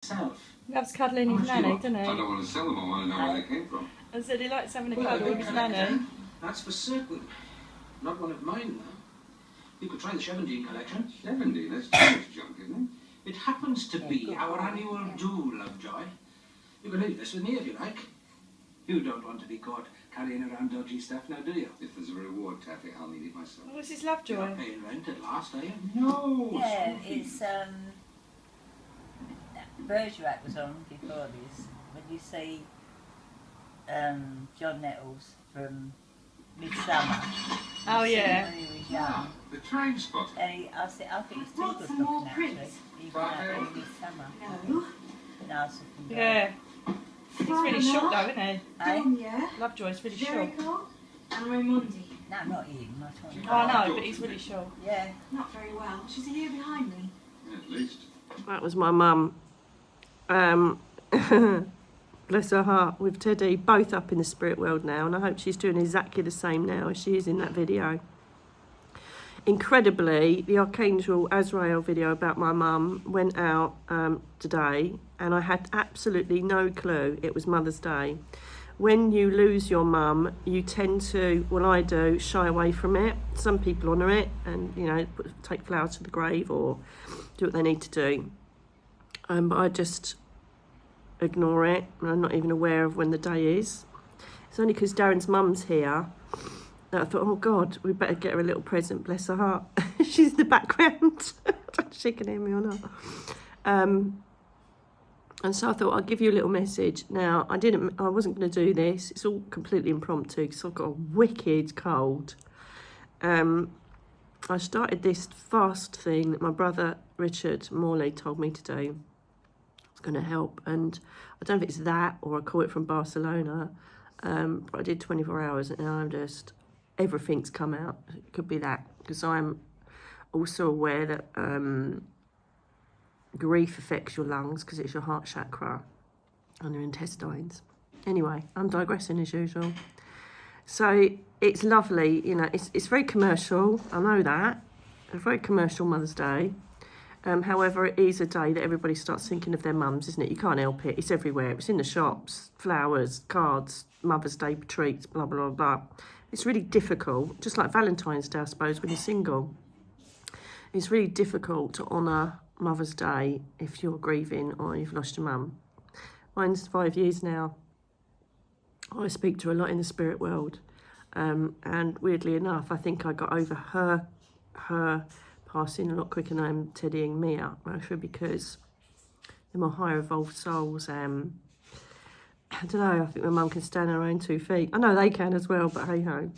He loves cuddling his nanny, doesn't he? I don't want to sell them, I want to know where they came from. I said he likes having a cuddle with his nanny. That's for certain. Not one of mine, though. You could try the 17 collection. 17? That's too much junk, isn't It happens to be our annual do, Lovejoy. You can leave this with me if you like. You don't want to be caught carrying around dodgy stuff now, do you? If there's a reward, Taffy, I'll need it myself. What's his Lovejoy? You're paying rent at last, are you? No! Yeah, it's Bergerac was on before this. When you see John Nettles from Midsummer. Oh yeah. When he was young. The train spot. And I think it's too Brought good some more looking actually. prints. Even that in Midsummer. No. Nice looking. Yeah. He's really shocked though, isn't he? Donya, Lovejoy's really shocked. Jericho, and Raimondi. No, not him. I told you. Oh no, but he's really shocked. Yeah. Not very well. She's a year behind me. Yeah, at least. That was my mum. Bless her heart, with Teddy, both up in the spirit world now, and I hope she's doing exactly the same now as she is in that video. Incredibly, the Archangel Azrael video about my mum went out today, and I had absolutely no clue it was Mother's Day. When you lose your mum, you tend to, well I do, shy away from it. Some people honour it and, you know, take flowers to the grave or do what they need to do. But I just ignore it, and I'm not even aware of when the day is. It's only because Darren's mum's here that I thought, oh God, we better get her a little present, bless her heart. She's in the background. I don't know if she can hear me or not. And so I thought I'd give you a little message. Now, I wasn't going to do this. It's all completely impromptu because I've got a wicked cold. I started this fast thing that my brother Richard Morley told me to do. It's going to help, and I don't know if it's that or I caught it from Barcelona, but I did 24 hours and now I'm just, everything's come out. It could be that, because I'm also aware that grief affects your lungs because it's your heart chakra and your intestines. Anyway, I'm digressing as usual. So it's lovely, you know, it's very commercial, I know that. A very commercial Mother's Day. However, it is a day that everybody starts thinking of their mums, isn't it? You can't help it. It's everywhere. It's in the shops, flowers, cards, Mother's Day treats, blah, blah, blah, blah. It's really difficult, just like Valentine's Day, I suppose, when you're single. It's really difficult to honour Mother's Day if you're grieving or you've lost your mum. Mine's 5 years now. I speak to her a lot in the spirit world. And weirdly enough, I think I got over her passing a lot quicker than I'm teddying me up, actually, because they're more higher evolved souls. I don't know, I think my mum can stand on her own 2 feet. I know they can as well, but hey ho.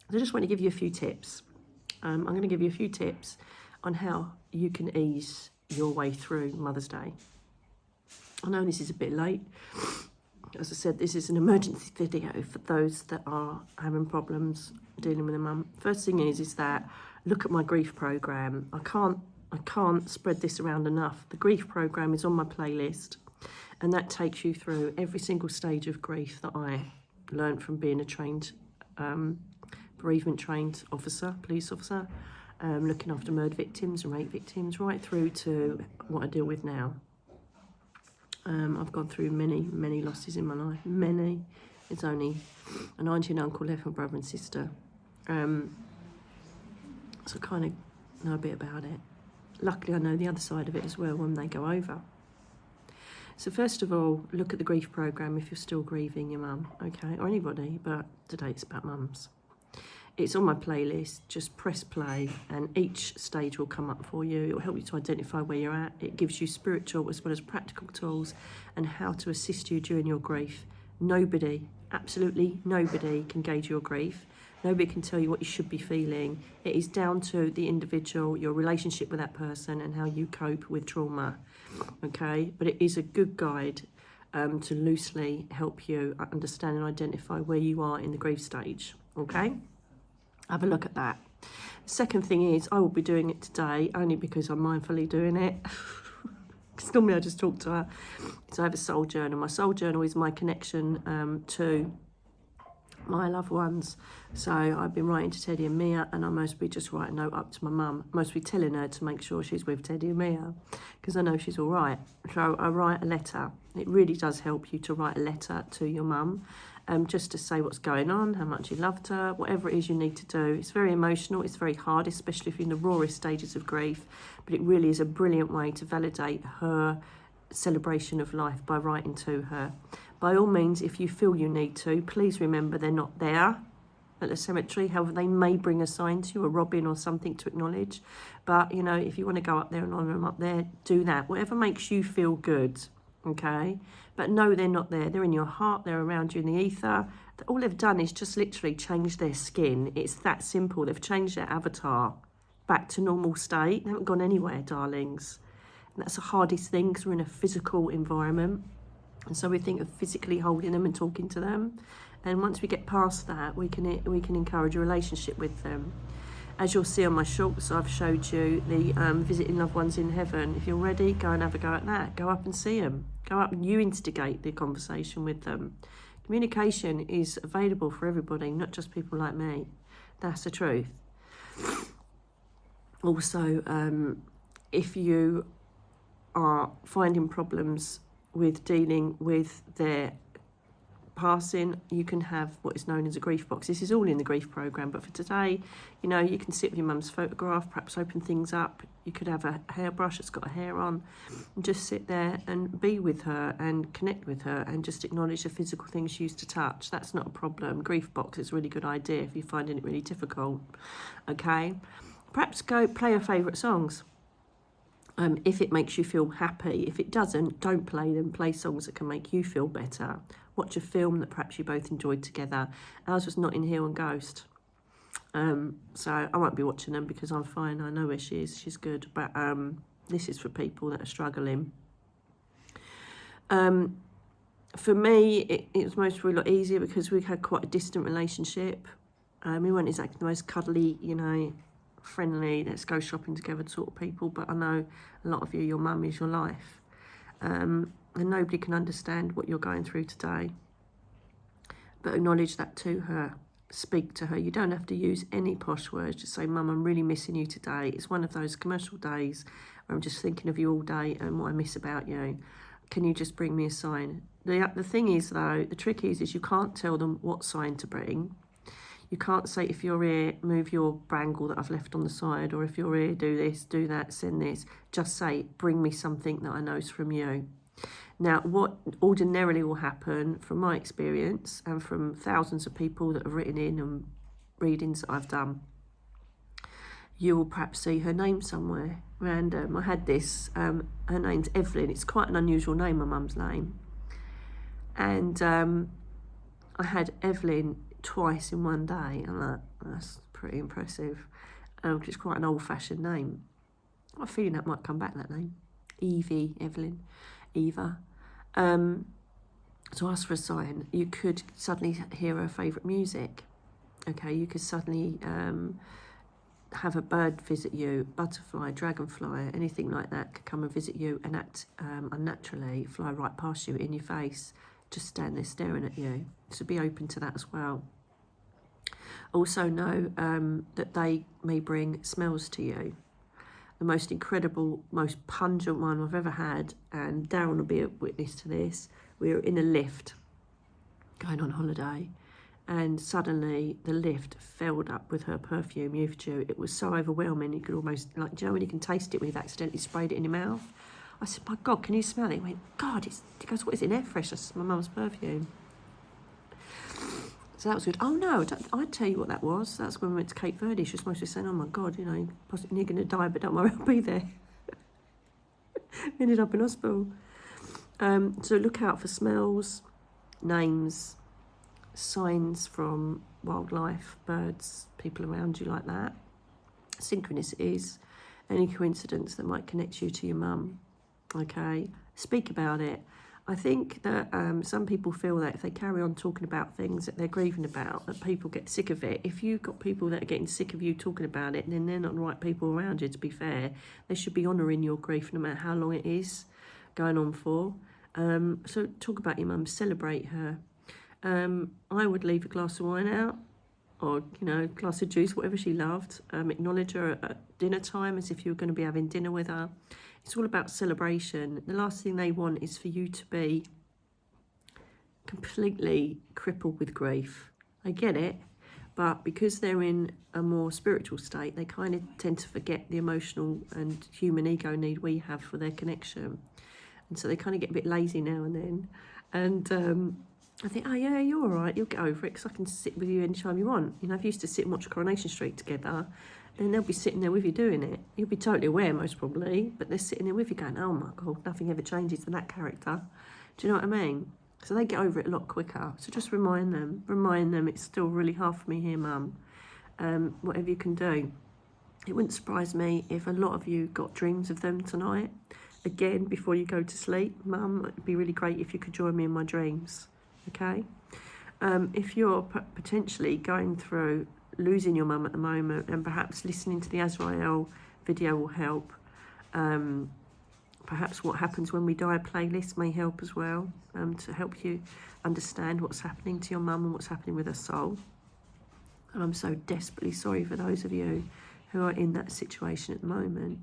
So I just want to give you a few tips. I'm going to give you a few tips on how you can ease your way through Mother's Day. I know this is a bit late. As I said, this is an emergency video for those that are having problems dealing with a mum. First thing is that look at my grief program. I can't spread this around enough. The grief program is on my playlist, and that takes you through every single stage of grief that I learned from being a trained bereavement trained officer, police officer, looking after murder victims and rape victims, right through to what I deal with now. I've gone through many losses in my life. Many. It's only an auntie and uncle left, my brother and sister. So I kind of know a bit about it. Luckily, I know the other side of it as well when they go over. So first of all, look at the grief program if you're still grieving your mum, okay, or anybody, but today it's about mums. It's on my playlist. Just press play and each stage will come up for you. It will help you to identify where you're at. It gives you spiritual as well as practical tools and how to assist you during your grief. Nobody, absolutely nobody can gauge your grief. Nobody can tell you what you should be feeling. It is down to the individual, your relationship with that person and how you cope with trauma, okay? But it is a good guide to loosely help you understand and identify where you are in the grief stage, okay? Have a look at that. The second thing is I will be doing it today only because I'm mindfully doing it. Because normally I just talk to her. So I have a soul journal. My soul journal is my connection to my loved ones. So I've been writing to Teddy and Mia, and I mostly just write a note up to my mum, mostly telling her to make sure she's with Teddy and Mia, because I know she's all right. So I write a letter. It really does help you to write a letter to your mum, just to say what's going on, how much you loved her, whatever it is you need to do. It's very emotional, it's very hard, especially if you're in the rawest stages of grief, but it really is a brilliant way to validate her celebration of life by writing to her. By all means, if you feel you need to, please remember they're not there at the cemetery. However, they may bring a sign to you, a robin or something to acknowledge. But, you know, if you want to go up there and honour them up there, do that. Whatever makes you feel good, okay? But no, they're not there. They're in your heart. They're around you in the ether. All they've done is just literally change their skin. It's that simple. They've changed their avatar back to normal state. They haven't gone anywhere, darlings. And that's the hardest thing, because we're in a physical environment. And so we think of physically holding them and talking to them. And once we get past that, we can encourage a relationship with them. As you'll see on my shorts, I've showed you the visiting loved ones in heaven. If you're ready, go and have a go at that. Go up and see them. Go up and you instigate the conversation with them. Communication is available for everybody, not just people like me. That's the truth. Also, if you are finding problems with dealing with their passing, you can have what is known as a grief box. This is all in the grief program, but for today, you know, you can sit with your mum's photograph, perhaps open things up. You could have a hairbrush that's got a hair on, and just sit there and be with her and connect with her and just acknowledge the physical things she used to touch. That's not a problem. Grief box is a really good idea if you're finding it really difficult. Okay, perhaps go play her favourite songs. If it makes you feel happy. If it doesn't, don't play them. Play songs that can make you feel better. Watch a film that perhaps you both enjoyed together. Ours was Notting Hill and Ghost. So I won't be watching them because I'm fine. I know where she is. She's good. But this is for people that are struggling. For me, it was mostly a lot easier because we had quite a distant relationship. We weren't exactly the most cuddly, you know, friendly, let's go shopping together sort of people, but I know a lot of you, your mum is your life, and nobody can understand what you're going through today, but acknowledge that to her. Speak to her. You don't have to use any posh words. Just say, Mum, I'm really missing you today. It's one of those commercial days where I'm just thinking of you all day and what I miss about you. Can you just bring me a sign? The thing is, though, the trick is you can't tell them what sign to bring. You can't say, if you're here, move your bangle that I've left on the side, or if you're here, do this, do that, send this. Just say, bring me something that I know is from you. Now, what ordinarily will happen, from my experience, and from thousands of people that have written in and readings that I've done, you will perhaps see her name somewhere random. I had this, her name's Evelyn. It's quite an unusual name, my mum's name. And I had Evelyn twice in one day. I'm like, that's pretty impressive. Which is quite an old-fashioned name. I have a feeling that might come back, that name. Evie, Evelyn, Eva. So ask for a sign. You could suddenly hear her favourite music. Okay, you could suddenly have a bird visit you, butterfly, dragonfly, anything like that could come and visit you and act unnaturally, fly right past you in your face, just stand there staring at you. So be open to that as well. Also know that they may bring smells to you. The most incredible, most pungent one I've ever had, and Darren will be a witness to this. We were in a lift going on holiday, and suddenly the lift filled up with her perfume, Youth Dew. It was so overwhelming, you could almost, like, do you know when you can taste it when you've accidentally sprayed it in your mouth? I said, my God, can you smell it? He went, God, he goes, what is it, in air fresh? I said, my mum's perfume. So that was good. Oh no, I'd tell you what that was. That's when we went to Cape Verde. She was supposed to be saying, oh my God, you know, you're going to die, but don't worry, I'll be there. We ended up in hospital. So look out for smells, names, signs from wildlife, birds, people around you like that. Synchronicities, any coincidence that might connect you to your mum. Okay, speak about it. I think that some people feel that if they carry on talking about things that they're grieving about, that people get sick of it. If you've got people that are getting sick of you talking about it, then they're not the right people around you, to be fair. They should be honouring your grief no matter how long it is going on for. So talk about your mum, celebrate her. I would leave a glass of wine out, or, you know, a glass of juice, whatever she loved. Acknowledge her at dinner time as if you were going to be having dinner with her. It's all about celebration. The last thing they want is for you to be completely crippled with grief. I get it, but because they're in a more spiritual state, they kind of tend to forget the emotional and human ego need we have for their connection. And so they kind of get a bit lazy now and then. And I think, oh yeah, you're all right, you'll get over it, because I can sit with you anytime you want. You know, if you used to sit and watch Coronation Street together, then they'll be sitting there with you doing it. You'll be totally aware most probably, but they're sitting there with you going, oh my God, nothing ever changes for that character. Do you know what I mean? So they get over it a lot quicker. So just remind them it's still really hard for me here, Mum. Whatever you can do. It wouldn't surprise me if a lot of you got dreams of them tonight. Again, before you go to sleep, Mum, it'd be really great if you could join me in my dreams, okay? If you're potentially going through losing your mum at the moment, and perhaps listening to the Azrael video will help. Perhaps What Happens When We Die playlist may help as well, to help you understand what's happening to your mum and what's happening with her soul. And I'm so desperately sorry for those of you who are in that situation at the moment.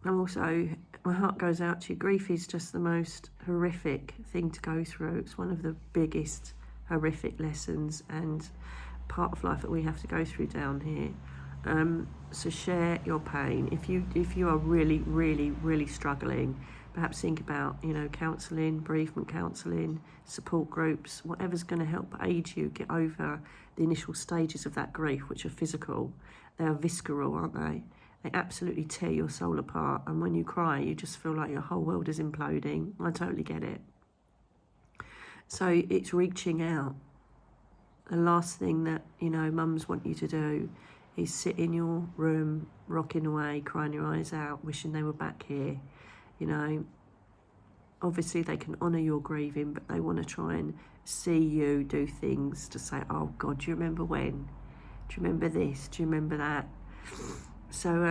And also, my heart goes out to you. Grief is just the most horrific thing to go through. It's one of the biggest horrific lessons and part of life that we have to go through down here. So share your pain. If you are really struggling, perhaps think about, you know, counselling, bereavement counselling, support groups, whatever's going to help aid you get over the initial stages of that grief, which are physical. They are visceral, aren't they? They absolutely tear your soul apart, and when you cry, you just feel like your whole world is imploding. I totally get it. So it's reaching out. The last thing that, you know, mums want you to do is sit in your room, rocking away, crying your eyes out, wishing they were back here. You know, obviously they can honour your grieving, but they want to try and see you do things to say, oh God, do you remember when? Do you remember this? Do you remember that? So,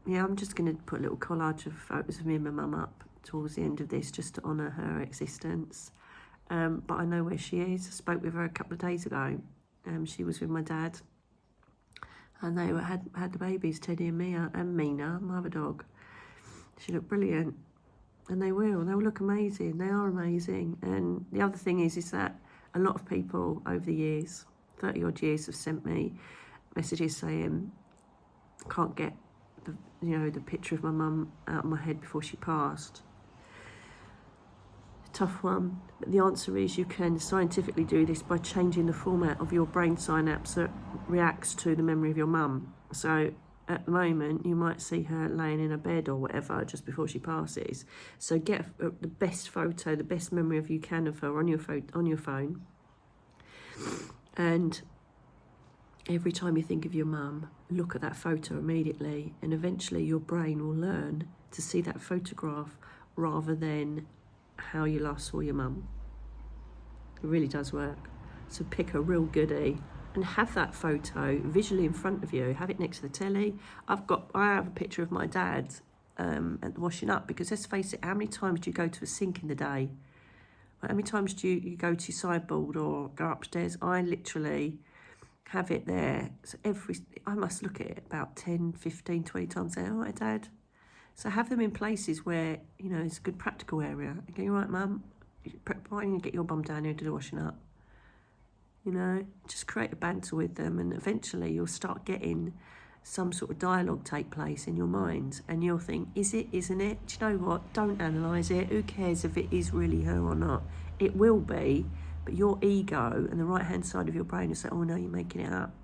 yeah, I'm just going to put a little collage of photos of me and my mum up towards the end of this, just to honour her existence. But I know where she is. I spoke with her a couple of days ago. She was with my dad, and they had the babies, Teddy and Mia, and Mina, my other dog. She looked brilliant, and they will look amazing. They are amazing. And the other thing is that a lot of people over the years, 30 odd years, have sent me messages saying, can't get the picture of my mum out of my head before she passed. Tough one, but the answer is you can scientifically do this by changing the format of your brain synapse that reacts to the memory of your mum. So at the moment you might see her laying in a bed or whatever just before she passes. So get the best photo, the best memory of you can of her on your phone, and every time you think of your mum, look at that photo immediately, and eventually your brain will learn to see that photograph rather than how you last saw your mum. It really does work. So pick a real goodie and have that photo visually in front of you. Have it next to the telly. I have a picture of my dad at the washing up, because let's face it, how many times do you go to a sink in the day? How many times do you go to your sideboard or go upstairs? I literally have it there. So I must look at it about 10, 15, 20 times. Say, all right, Dad. So have them in places where, you know, it's a good practical area. Okay, all right, Mum, why don't you get your bum down here to do the washing up? You know, just create a banter with them, and eventually you'll start getting some sort of dialogue take place in your mind, and you'll think, is it, isn't it? Do you know what? Don't analyse it. Who cares if it is really her or not? It will be, but your ego and the right-hand side of your brain will say, oh no, you're making it up.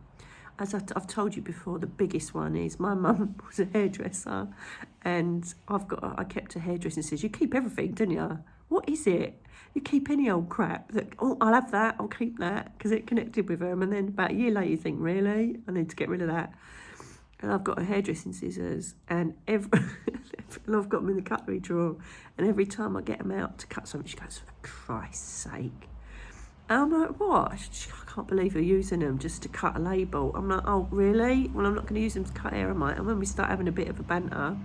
As I've told you before, the biggest one is my mum was a hairdresser, and I kept a hairdressing scissors. You keep everything, don't you? What is it? You keep any old crap that, oh, I'll have that, I'll keep that, because it connected with them, and then about a year later you think, really? I need to get rid of that. And I've got a hairdressing scissors, and and I've got them in the cutlery drawer, and every time I get them out to cut something, she goes, for Christ's sake. And I'm like, what? I can't believe you're using them just to cut a label. I'm like, oh, really? Well, I'm not going to use them to cut hair, am I? And when we start having a bit of a banter,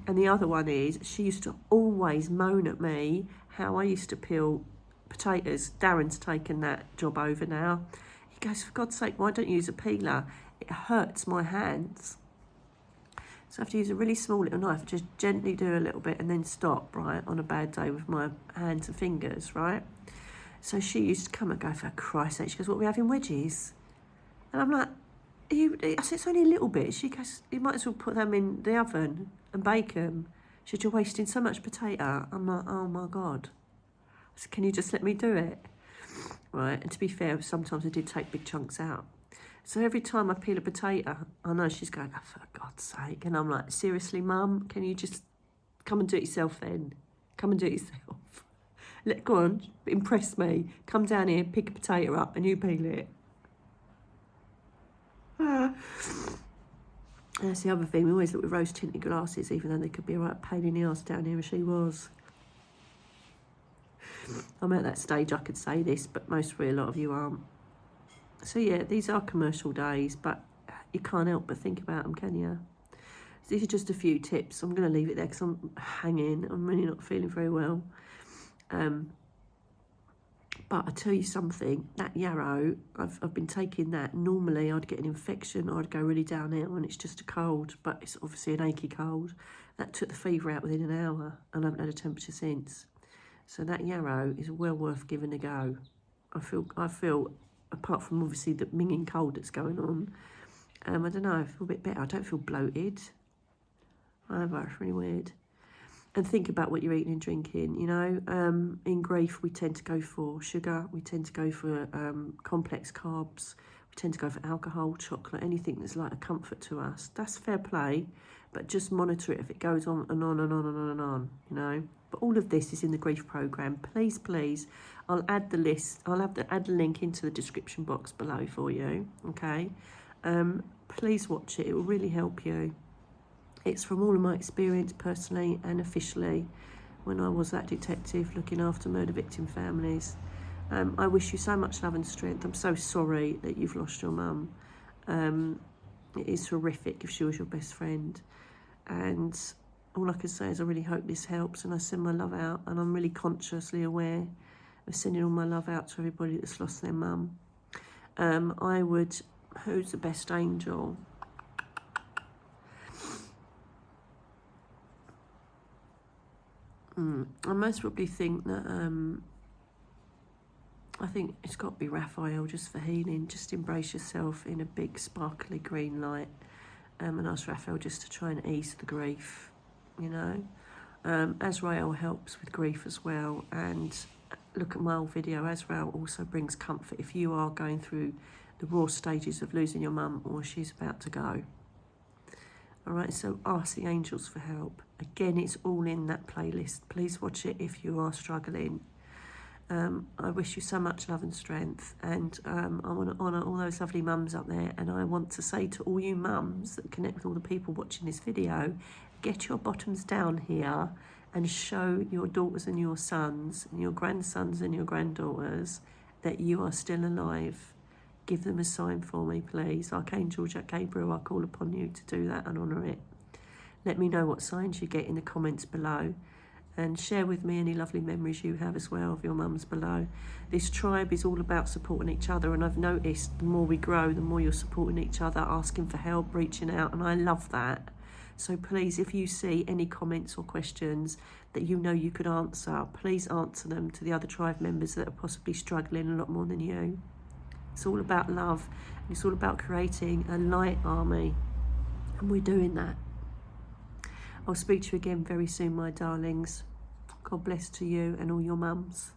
and the other one is, she used to always moan at me how I used to peel potatoes. Darren's taken that job over now. He goes, for God's sake, why don't you use a peeler? It hurts my hands. So I have to use a really small little knife, just gently do a little bit and then stop, right, on a bad day with my hands and fingers, right? So she used to come and go, for Christ's sake, she goes, what, are we having wedges? And I'm like, I said, it's only a little bit. She goes, you might as well put them in the oven and bake them. She said, you're wasting so much potato. I'm like, oh my God. I said, can you just let me do it? Right, and to be fair, sometimes I did take big chunks out. So every time I peel a potato, I know she's going, oh, for God's sake. And I'm like, seriously, Mum, can you just come and do it yourself then? Come and do it yourself. Go on, impress me. Come down here, pick a potato up and you peel it. That's the other thing. We always look with rose-tinted glasses, even though they could be a right pain in the arse down here as she was. I'm at that stage I could say this, but mostly a lot of you aren't. So yeah, these are commercial days, but you can't help but think about them, can you? So these are just a few tips. I'm going to leave it there because I'm hanging. I'm really not feeling very well. But I tell you something, that yarrow, I've been taking that. Normally I'd get an infection or I'd go really downhill and it's just a cold, but it's obviously an achy cold. That took the fever out within an hour and I haven't had a temperature since. So that yarrow is well worth giving a go. I feel, apart from obviously the minging cold that's going on, I don't know, I feel a bit better. I don't feel bloated. It's really weird. And think about what you're eating and drinking, you know. In grief, we tend to go for sugar. We tend to go for complex carbs. We tend to go for alcohol, chocolate, anything that's like a comfort to us. That's fair play, but just monitor it if it goes on and on and on and on and on, you know. But all of this is in the grief programme. Please, please, I'll add the list. I'll add the link into the description box below for you, okay? Please watch it. It will really help you. It's from all of my experience personally and officially when I was that detective looking after murder victim families. I wish you so much love and strength. I'm so sorry that you've lost your mum. It is horrific if she was your best friend. And all I can say is I really hope this helps and I send my love out, and I'm really consciously aware of sending all my love out to everybody that's lost their mum. Who's the best angel? I most probably think that I think it's got to be Raphael, just for healing. Just embrace yourself in a big sparkly green light, and ask Raphael just to try and ease the grief, you know. Azrael helps with grief as well, and look at my old video. Azrael also brings comfort if you are going through the raw stages of losing your mum or she's about to go. All right, so ask the angels for help. Again, it's all in that playlist. Please watch it if you are struggling. I wish you so much love and strength, and I want to honour all those lovely mums up there, and I want to say to all you mums that connect with all the people watching this video, get your bottoms down here and show your daughters and your sons and your grandsons and your granddaughters that you are still alive. Give them a sign for me, please. Archangel Jack Gabriel, I call upon you to do that and honour it. Let me know what signs you get in the comments below, and share with me any lovely memories you have as well of your mums below. This tribe is all about supporting each other, and I've noticed the more we grow, the more you're supporting each other, asking for help, reaching out, and I love that. So please, if you see any comments or questions that you know you could answer, please answer them to the other tribe members that are possibly struggling a lot more than you. It's all about love, and it's all about creating a light army, and we're doing that. I'll speak to you again very soon, my darlings. God bless to you and all your mums.